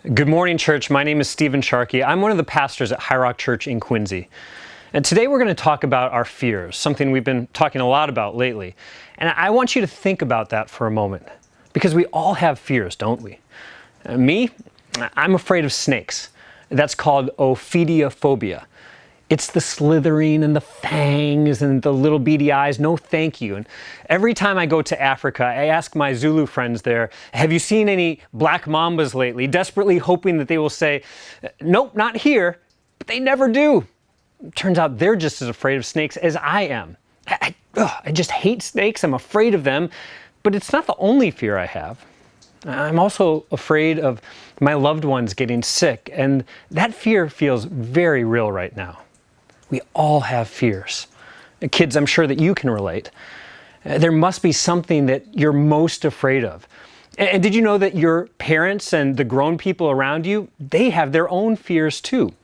Good morning, church. My name is Stephen Sharkey. I'm one of the pastors at High Rock Church in Quincy. And today we're going to talk about our fears, something we've been talking a lot about lately. And I want you to think about that for a moment, because we all have fears, don't we? Me, I'm afraid of snakes. That's called Ophidiophobia. It's the slithering and the fangs and the little beady eyes. No, thank you. And every time I go to Africa, I ask my Zulu friends there, have you seen any black mambas lately? Desperately hoping that they will say, nope, not here. But they never do. It turns out they're just as afraid of snakes as I am. I just hate snakes. I'm afraid of them. But it's not the only fear I have. I'm also afraid of my loved ones getting sick. And that fear feels very real right now. We all have fears. Kids, I'm sure that you can relate. There must be something that you're most afraid of. And did you know that your parents and the grown people around you, they have their own fears too?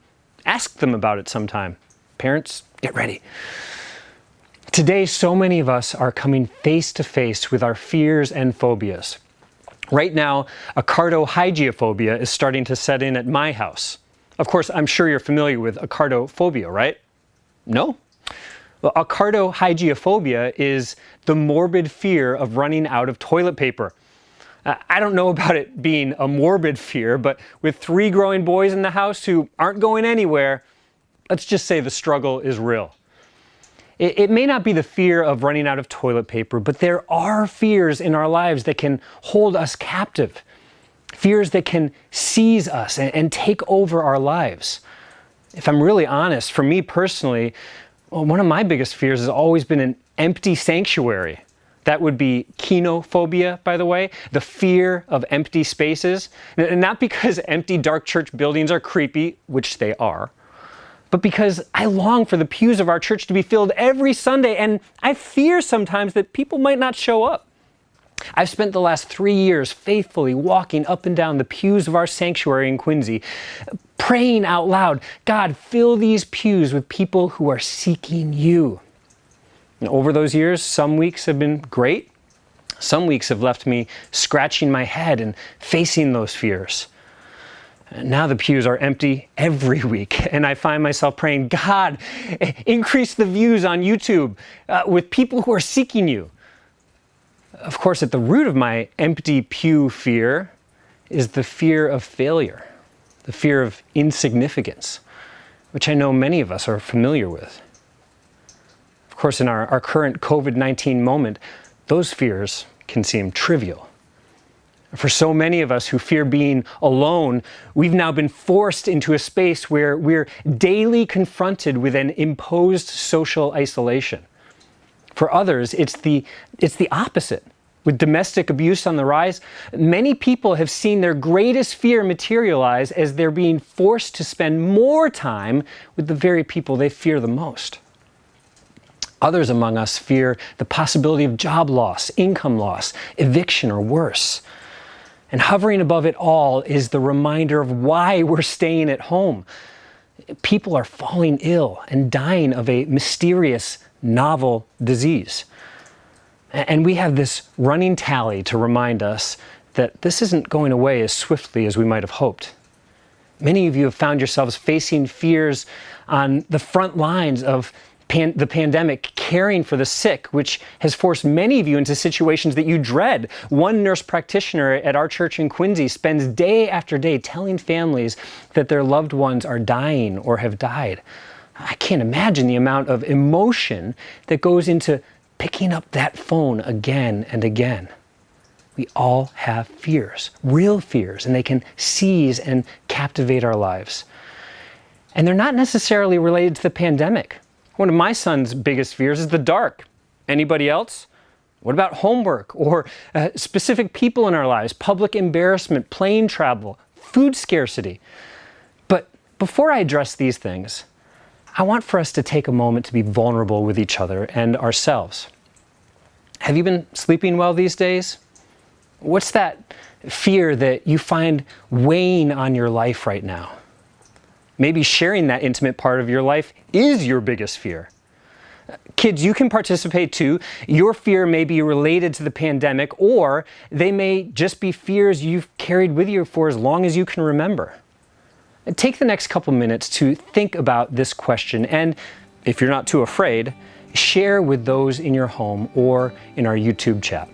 Ask them about it sometime. Parents, get ready. Today, so many of us are coming face to face with our fears and phobias. Right now, acardohygiophobia is starting to set in at my house. Of course, I'm sure you're familiar with acardophobia, right? No? Well, acardohygiophobia is the morbid fear of running out of toilet paper. I don't know about it being a morbid fear, but with 3 growing boys in the house who aren't going anywhere, let's just say the struggle is real. It may not be the fear of running out of toilet paper, but there are fears in our lives that can hold us captive. Fears that can seize us and take over our lives. If I'm really honest, for me personally, one of my biggest fears has always been an empty sanctuary. That would be kenophobia, by the way, the fear of empty spaces. And not because empty dark church buildings are creepy, which they are, but because I long for the pews of our church to be filled every Sunday, and I fear sometimes that people might not show up. I've spent the last 3 years faithfully walking up and down the pews of our sanctuary in Quincy, praying out loud, God, fill these pews with people who are seeking you. And over those years, some weeks have been great. Some weeks have left me scratching my head and facing those fears. And now the pews are empty every week, and I find myself praying, God, increase the views on YouTube with people who are seeking you. Of course, at the root of my empty pew fear is the fear of failure, the fear of insignificance, which I know many of us are familiar with. Of course, in our current COVID-19 moment, those fears can seem trivial. For so many of us who fear being alone, we've now been forced into a space where we're daily confronted with an imposed social isolation. For others, it's the opposite. With domestic abuse on the rise, many people have seen their greatest fear materialize as they're being forced to spend more time with the very people they fear the most. Others among us fear the possibility of job loss, income loss, eviction, or worse. And hovering above it all is the reminder of why we're staying at home. People are falling ill and dying of a mysterious, novel disease. And we have this running tally to remind us that this isn't going away as swiftly as we might have hoped. Many of you have found yourselves facing fears on the front lines of the pandemic, caring for the sick, which has forced many of you into situations that you dread. One nurse practitioner at our church in Quincy spends day after day telling families that their loved ones are dying or have died. I can't imagine the amount of emotion that goes into picking up that phone again and again. We all have fears, real fears, and they can seize and captivate our lives. And they're not necessarily related to the pandemic. One of my son's biggest fears is the dark. Anybody else? What about homework or specific people in our lives, public embarrassment, plane travel, food scarcity? But before I address these things, I want for us to take a moment to be vulnerable with each other and ourselves. Have you been sleeping well these days? What's that fear that you find weighing on your life right now? Maybe sharing that intimate part of your life is your biggest fear. Kids, you can participate too. Your fear may be related to the pandemic, or they may just be fears you've carried with you for as long as you can remember. Take the next couple minutes to think about this question, and if you're not too afraid, share with those in your home or in our YouTube chat.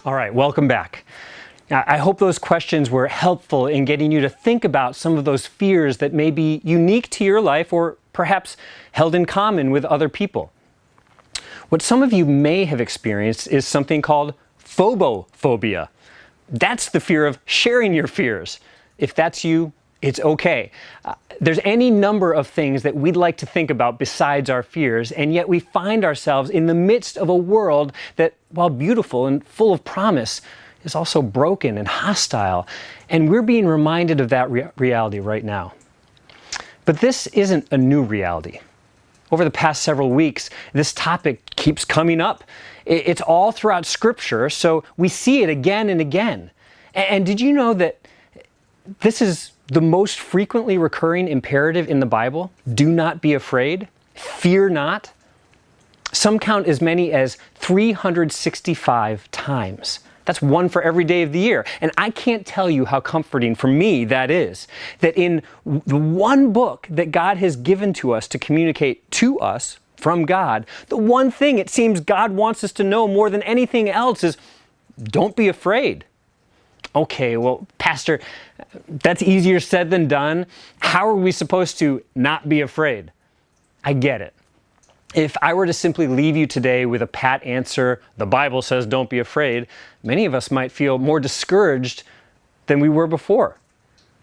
All right, welcome back. Now, I hope those questions were helpful in getting you to think about some of those fears that may be unique to your life or perhaps held in common with other people. What some of you may have experienced is something called Bobo Phobia. That's the fear of sharing your fears. If that's you, it's okay. There's any number of things that we'd like to think about besides our fears, and yet we find ourselves in the midst of a world that, while beautiful and full of promise, is also broken and hostile. And we're being reminded of that reality right now. But this isn't a new reality. Over the past several weeks, this topic keeps coming up. It's all throughout Scripture, so we see it again and again. And did you know that this is the most frequently recurring imperative in the Bible? Do not be afraid. Fear not. Some count as many as 365 times. That's one for every day of the year. And I can't tell you how comforting for me that is. That in the one book that God has given to us to communicate to us from God, the one thing it seems God wants us to know more than anything else is, don't be afraid. Okay, well, Pastor, that's easier said than done. How are we supposed to not be afraid? I get it. If I were to simply leave you today with a pat answer, the Bible says don't be afraid, many of us might feel more discouraged than we were before.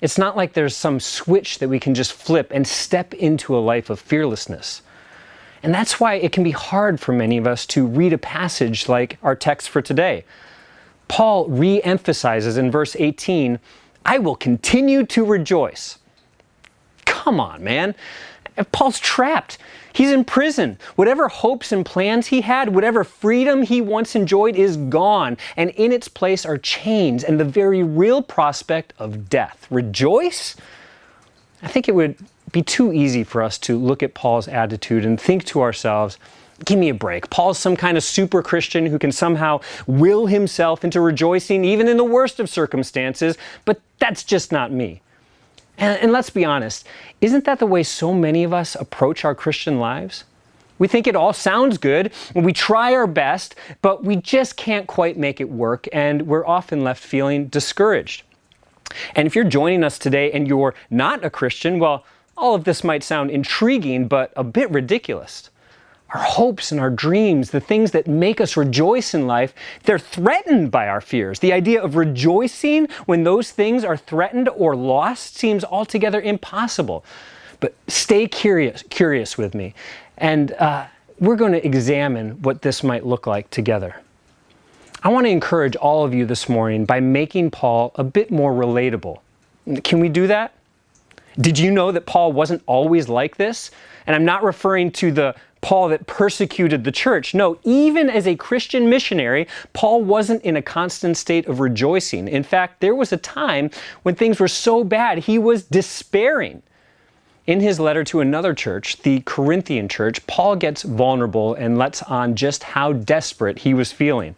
It's not like there's some switch that we can just flip and step into a life of fearlessness. And that's why it can be hard for many of us to read a passage like our text for today. Paul re-emphasizes in verse 18, I will continue to rejoice. Come on, man. Paul's trapped. He's in prison. Whatever hopes and plans he had, whatever freedom he once enjoyed is gone. And in its place are chains and the very real prospect of death. Rejoice? I think it would be too easy for us to look at Paul's attitude and think to ourselves, give me a break. Paul's some kind of super Christian who can somehow will himself into rejoicing even in the worst of circumstances, but that's just not me. And let's be honest, isn't that the way so many of us approach our Christian lives? We think it all sounds good, and we try our best, but we just can't quite make it work, and we're often left feeling discouraged. And if you're joining us today and you're not a Christian, well, all of this might sound intriguing, but a bit ridiculous. Our hopes and our dreams, the things that make us rejoice in life, they're threatened by our fears. The idea of rejoicing when those things are threatened or lost seems altogether impossible. But stay curious with me, and we're going to examine what this might look like together. I want to encourage all of you this morning by making Paul a bit more relatable. Can we do that? Did you know that Paul wasn't always like this? And I'm not referring to the Paul that persecuted the church. No, even as a Christian missionary, Paul wasn't in a constant state of rejoicing. In fact, there was a time when things were so bad, he was despairing. In his letter to another church, the Corinthian church, Paul gets vulnerable and lets on just how desperate he was feeling.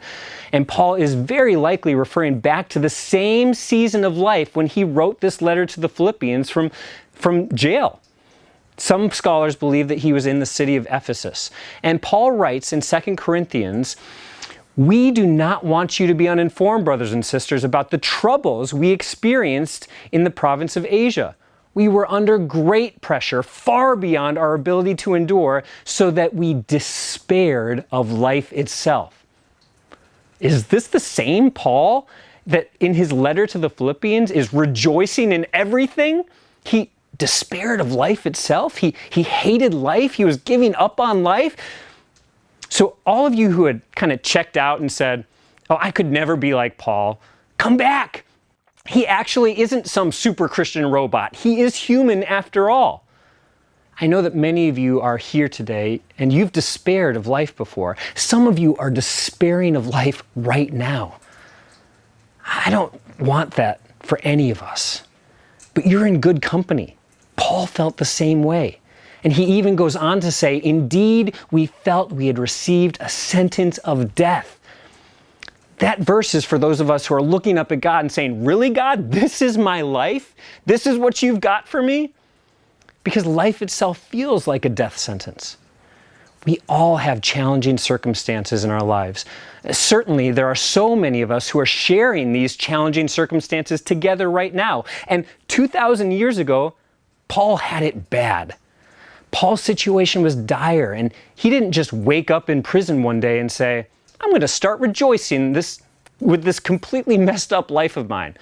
And Paul is very likely referring back to the same season of life when he wrote this letter to the Philippians from jail. Some scholars believe that he was in the city of Ephesus. And Paul writes in 2 Corinthians, "We do not want you to be uninformed, brothers and sisters, about the troubles we experienced in the province of Asia. We were under great pressure, far beyond our ability to endure, so that we despaired of life itself." Is this the same Paul that in his letter to the Philippians is rejoicing in everything? He despaired of life itself. He hated life. He was giving up on life. So all of you who had kind of checked out and said, "Oh, I could never be like Paul," come back. He actually isn't some super Christian robot. He is human after all. I know that many of you are here today and you've despaired of life before. Some of you are despairing of life right now. I don't want that for any of us. But you're in good company. Paul felt the same way. And he even goes on to say, "Indeed, we felt we had received a sentence of death." That verse is for those of us who are looking up at God and saying, "Really, God? This is my life? This is what you've got for me?" Because life itself feels like a death sentence. We all have challenging circumstances in our lives. Certainly, there are so many of us who are sharing these challenging circumstances together right now. And 2,000 years ago, Paul had it bad. Paul's situation was dire, and he didn't just wake up in prison one day and say, "I'm going to start rejoicing with this completely messed up life of mine."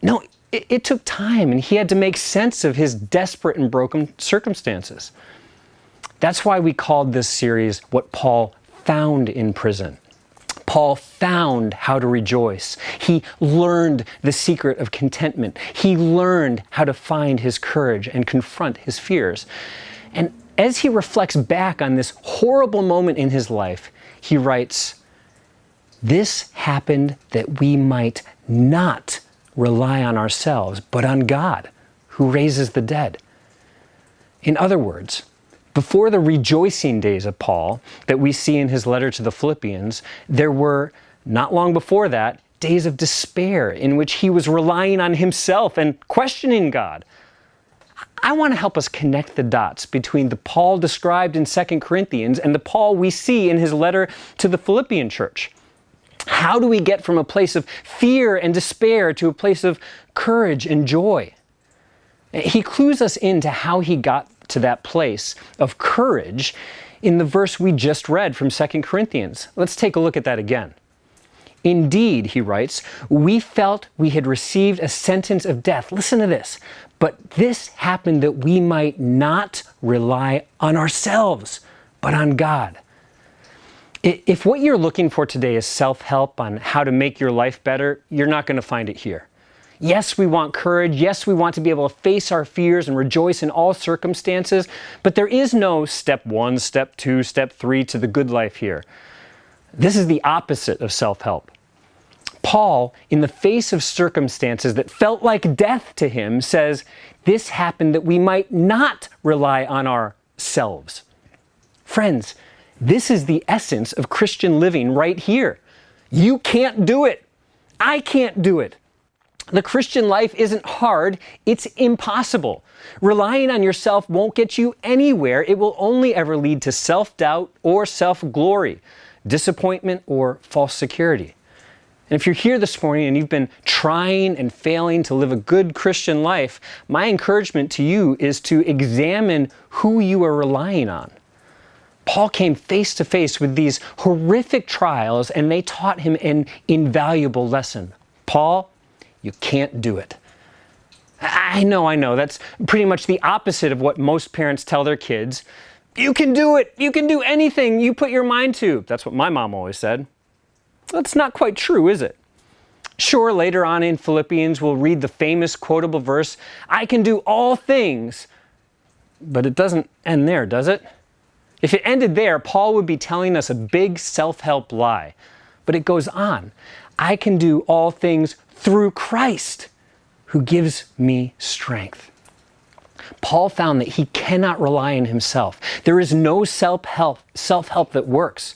No, it took time, and he had to make sense of his desperate and broken circumstances. That's why we called this series What Paul Found in Prison. Paul found how to rejoice. He learned the secret of contentment. He learned how to find his courage and confront his fears. And as he reflects back on this horrible moment in his life, he writes, "This happened that we might not rely on ourselves, but on God, who raises the dead." In other words, before the rejoicing days of Paul that we see in his letter to the Philippians, there were, not long before that, days of despair in which he was relying on himself and questioning God. I want to help us connect the dots between the Paul described in 2 Corinthians and the Paul we see in his letter to the Philippian church. How do we get from a place of fear and despair to a place of courage and joy? He clues us into how he got to that place of courage in the verse we just read from 2 Corinthians. Let's take a look at that again. "Indeed," he writes, "we felt we had received a sentence of death." Listen to this. "But this happened that we might not rely on ourselves, but on God." If what you're looking for today is self-help on how to make your life better, you're not going to find it here. Yes, we want courage. Yes, we want to be able to face our fears and rejoice in all circumstances, but there is no step 1, step 2, step 3 to the good life here. This is the opposite of self-help. Paul, in the face of circumstances that felt like death to him, says, "This happened that we might not rely on ourselves." Friends, this is the essence of Christian living right here. You can't do it. I can't do it. The Christian life isn't hard, it's impossible. Relying on yourself won't get you anywhere. It will only ever lead to self-doubt or self-glory, disappointment or false security. And if you're here this morning and you've been trying and failing to live a good Christian life, my encouragement to you is to examine who you are relying on. Paul came face to face with these horrific trials, and they taught him an invaluable lesson. Paul, you can't do it. I know. That's pretty much the opposite of what most parents tell their kids. You can do it. You can do anything you put your mind to. That's what my mom always said. That's not quite true, is it? Sure, later on in Philippians, we'll read the famous quotable verse, I can do all things. But it doesn't end there, does it? If it ended there, Paul would be telling us a big self-help lie. But it goes on. I can do all things through Christ, who gives me strength. Paul found that he cannot rely on himself. There is no self-help that works.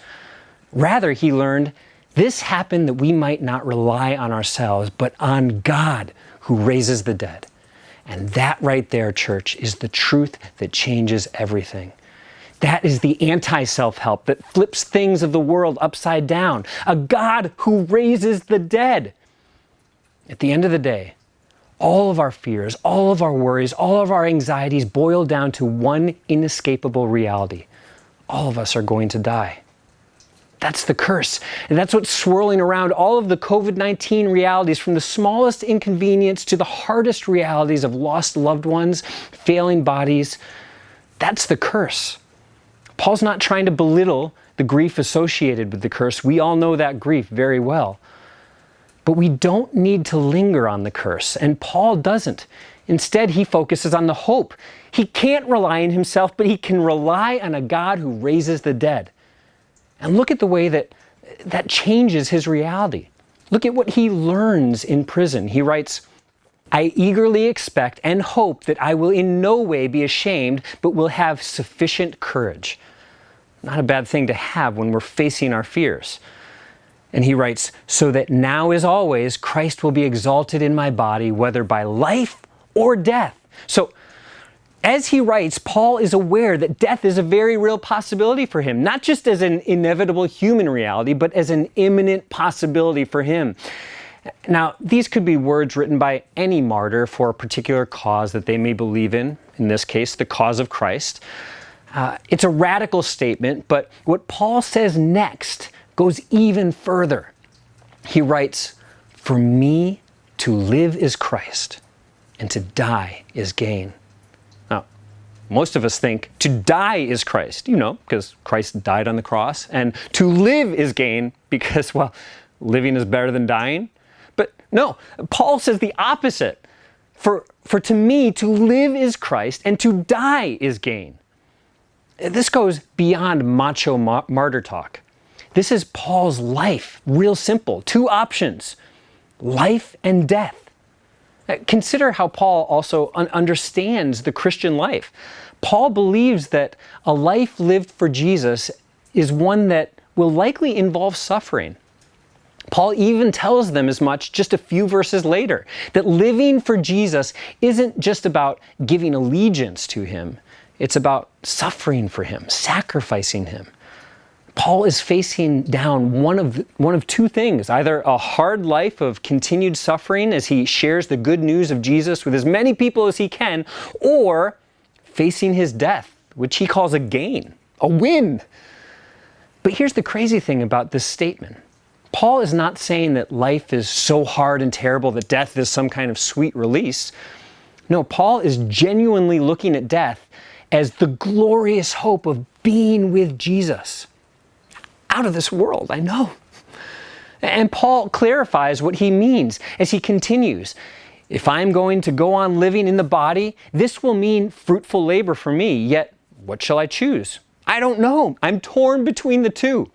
Rather, he learned, this happened that we might not rely on ourselves, but on God who raises the dead. And that right there, church, is the truth that changes everything. That is the anti-self-help that flips things of the world upside down. A God who raises the dead. At the end of the day, all of our fears, all of our worries, all of our anxieties boil down to one inescapable reality. All of us are going to die. That's the curse. And that's what's swirling around all of the COVID-19 realities, from the smallest inconvenience to the hardest realities of lost loved ones, failing bodies. That's the curse. Paul's not trying to belittle the grief associated with the curse. We all know that grief very well. But we don't need to linger on the curse, and Paul doesn't. Instead, he focuses on the hope. He can't rely on himself, but he can rely on a God who raises the dead. And look at the way that changes his reality. Look at what he learns in prison. He writes, I eagerly expect and hope that I will in no way be ashamed, but will have sufficient courage. Not a bad thing to have when we're facing our fears. And he writes, so that now as always, Christ will be exalted in my body, whether by life or death. So as he writes, Paul is aware that death is a very real possibility for him, not just as an inevitable human reality, but as an imminent possibility for him. Now, these could be words written by any martyr for a particular cause that they may believe in this case, the cause of Christ. It's a radical statement, but what Paul says next goes even further. He writes, for me to live is Christ, and to die is gain. Now, most of us think to die is Christ, because Christ died on the cross, and to live is gain because, well, living is better than dying. But no, Paul says the opposite. For to me, to live is Christ, and to die is gain. This goes beyond macho martyr talk. This is Paul's life, real simple. Two options, life and death. Consider how Paul also understands the Christian life. Paul believes that a life lived for Jesus is one that will likely involve suffering. Paul even tells them as much just a few verses later, that living for Jesus isn't just about giving allegiance to him. It's about suffering for him, sacrificing him. Paul is facing down one of two things, either a hard life of continued suffering as he shares the good news of Jesus with as many people as he can, or facing his death, which he calls a gain, a win. But here's the crazy thing about this statement. Paul is not saying that life is so hard and terrible that death is some kind of sweet release. No, Paul is genuinely looking at death as the glorious hope of being with Jesus. Out of this world, I know. And Paul clarifies what he means as he continues. If I'm going to go on living in the body, this will mean fruitful labor for me. Yet, what shall I choose? I don't know. I'm torn between the two.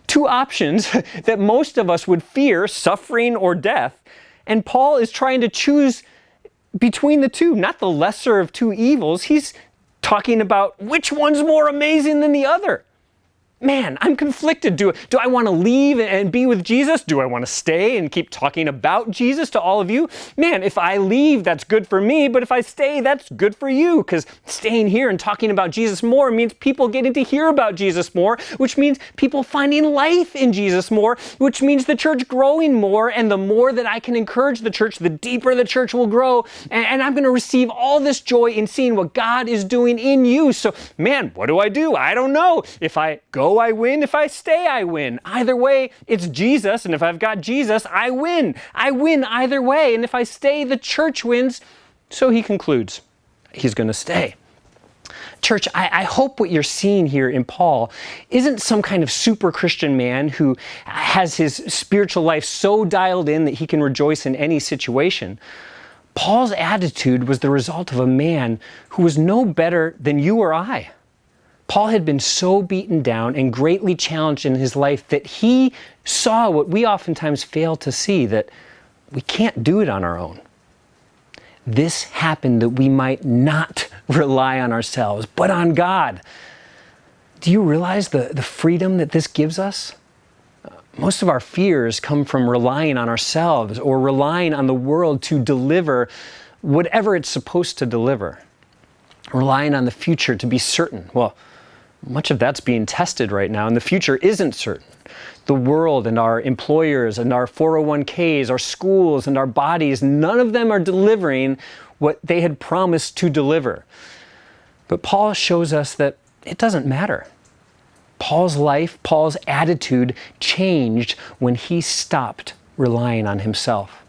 Two options that most of us would fear, suffering or death. And Paul is trying to choose between the two, not the lesser of two evils. He's talking about which one's more amazing than the other. man, I'm conflicted. Do I want to leave and be with Jesus? Do I want to stay and keep talking about Jesus to all of you? Man, if I leave, that's good for me, but if I stay, that's good for you, because staying here and talking about Jesus more means people getting to hear about Jesus more, which means people finding life in Jesus more, which means the church growing more, and the more that I can encourage the church, the deeper the church will grow, and I'm going to receive all this joy in seeing what God is doing in you. So, man, what do? I don't know. If I go, I win. If I stay, I win. Either way, it's Jesus, and if I've got Jesus, I win. I win either way, and if I stay, the church wins. So he concludes, he's going to stay. Church, I hope what you're seeing here in Paul isn't some kind of super Christian man who has his spiritual life so dialed in that he can rejoice in any situation. Paul's attitude was the result of a man who was no better than you or I. Paul had been so beaten down and greatly challenged in his life that he saw what we oftentimes fail to see, that we can't do it on our own. This happened that we might not rely on ourselves, but on God. Do you realize the freedom that this gives us? Most of our fears come from relying on ourselves or relying on the world to deliver whatever it's supposed to deliver. Relying on the future to be certain. Well, much of that's being tested right now, and the future isn't certain. The world and our employers and our 401ks, our schools and our bodies, none of them are delivering what they had promised to deliver. But Paul shows us that it doesn't matter. Paul's life, Paul's attitude changed when he stopped relying on himself.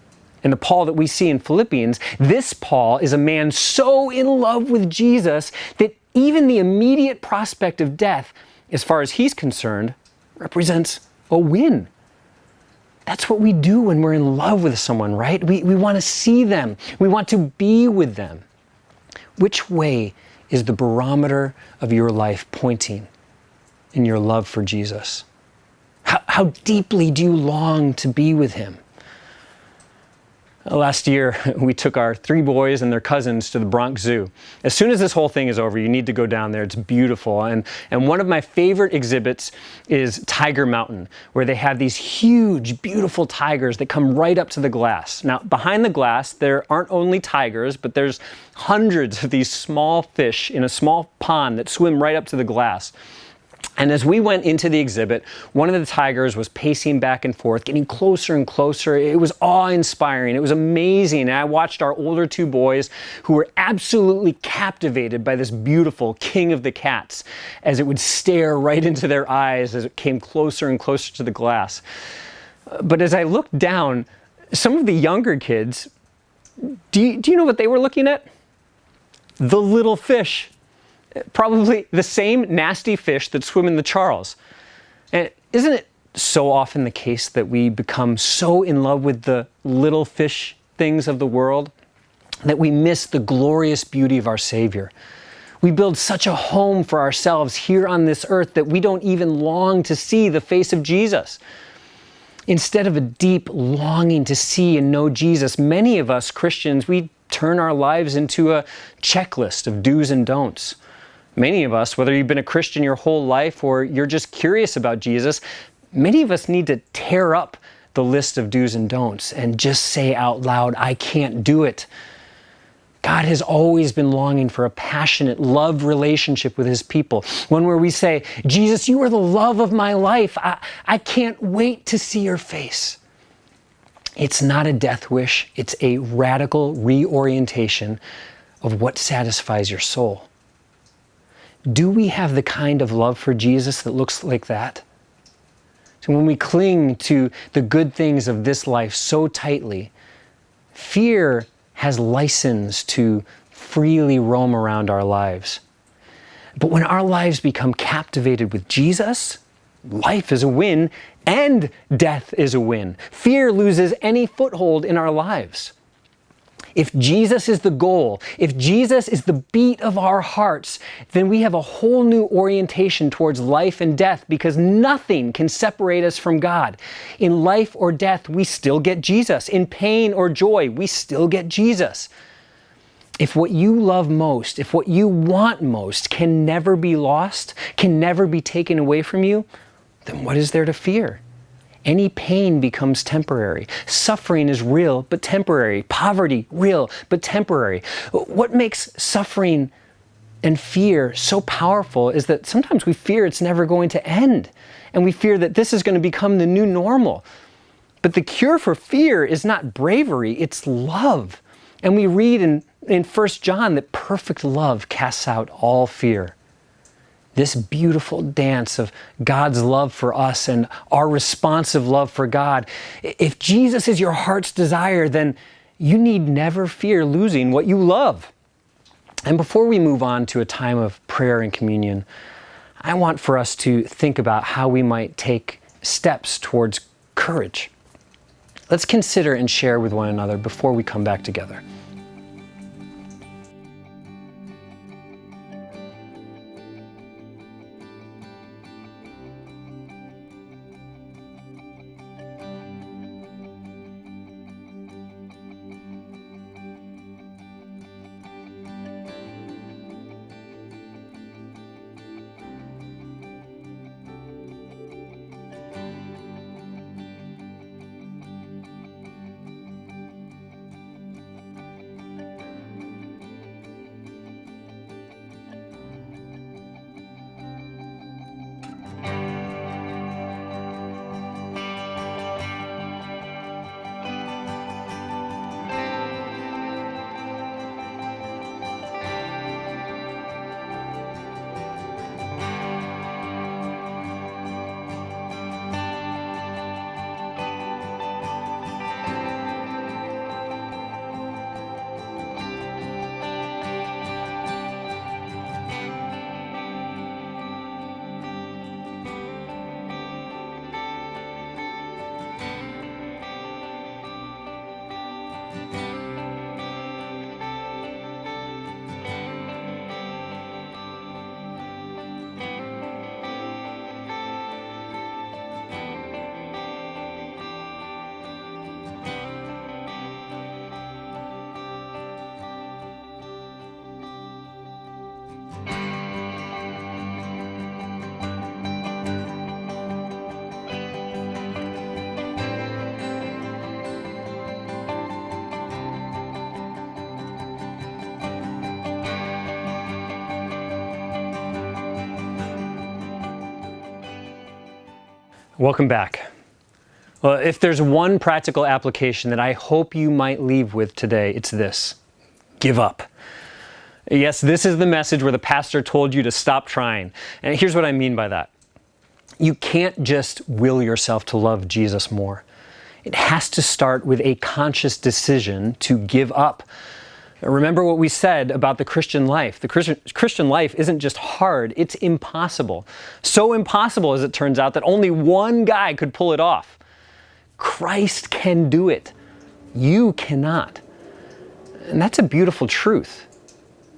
And the Paul that we see in Philippians, this Paul is a man so in love with Jesus that even the immediate prospect of death, as far as he's concerned, represents a win. That's what we do when we're in love with someone, right? We want to see them. We want to be with them. Which way is the barometer of your life pointing in your love for Jesus? How deeply do you long to be with him? Last year, we took our 3 boys and their cousins to the Bronx Zoo. As soon as this whole thing is over, you need to go down there. It's beautiful. And one of my favorite exhibits is Tiger Mountain, where they have these huge, beautiful tigers that come right up to the glass. Now, behind the glass, there aren't only tigers, but there's hundreds of these small fish in a small pond that swim right up to the glass. And as we went into the exhibit, one of the tigers was pacing back and forth, getting closer and closer. It was awe-inspiring. It was amazing. And I watched our older 2 boys who were absolutely captivated by this beautiful king of the cats as it would stare right into their eyes as it came closer and closer to the glass. But as I looked down, some of the younger kids, do you know what they were looking at? The little fish. Probably the same nasty fish that swim in the Charles. And isn't it so often the case that we become so in love with the little fish things of the world that we miss the glorious beauty of our Savior? We build such a home for ourselves here on this earth that we don't even long to see the face of Jesus. Instead of a deep longing to see and know Jesus, many of us Christians, we turn our lives into a checklist of do's and don'ts. Many of us, whether you've been a Christian your whole life or you're just curious about Jesus, many of us need to tear up the list of do's and don'ts and just say out loud, I can't do it. God has always been longing for a passionate love relationship with his people. One where we say, Jesus, you are the love of my life. I can't wait to see your face. It's not a death wish. It's a radical reorientation of what satisfies your soul. Do we have the kind of love for Jesus that looks like that? So when we cling to the good things of this life so tightly, fear has license to freely roam around our lives. But when our lives become captivated with Jesus, life is a win and death is a win. Fear loses any foothold in our lives. If Jesus is the goal, if Jesus is the beat of our hearts, then we have a whole new orientation towards life and death because nothing can separate us from God. In life or death, we still get Jesus. In pain or joy, we still get Jesus. If what you love most, if what you want most can never be lost, can never be taken away from you, then what is there to fear? Any pain becomes temporary. Suffering is real, but temporary. Poverty, real, but temporary. What makes suffering and fear so powerful is that sometimes we fear it's never going to end. And we fear that this is going to become the new normal. But the cure for fear is not bravery, it's love. And we read in 1 John that perfect love casts out all fear. This beautiful dance of God's love for us and our responsive love for God. If Jesus is your heart's desire, then you need never fear losing what you love. And before we move on to a time of prayer and communion, I want for us to think about how we might take steps towards courage. Let's consider and share with one another before we come back together. Welcome back. Well, if there's one practical application that I hope you might leave with today, it's this: give up. Yes, this is the message where the pastor told you to stop trying. And here's what I mean by that. You can't just will yourself to love Jesus more. It has to start with a conscious decision to give up. Remember what we said about the Christian life. The Christian life isn't just hard, it's impossible. So impossible, as it turns out, that only one guy could pull it off. Christ can do it. You cannot. And that's a beautiful truth.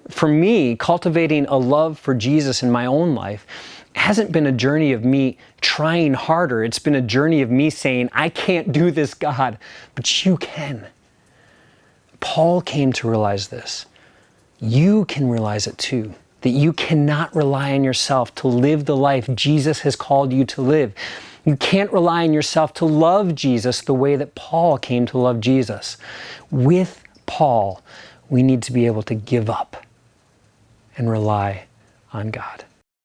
For me, cultivating a love for Jesus in my own life hasn't been a journey of me trying harder. It's been a journey of me saying, I can't do this, God, but you can. Paul came to realize this. You can realize it too, that you cannot rely on yourself to live the life Jesus has called you to live. You can't rely on yourself to love Jesus the way that Paul came to love Jesus. With Paul, we need to be able to give up and rely on God.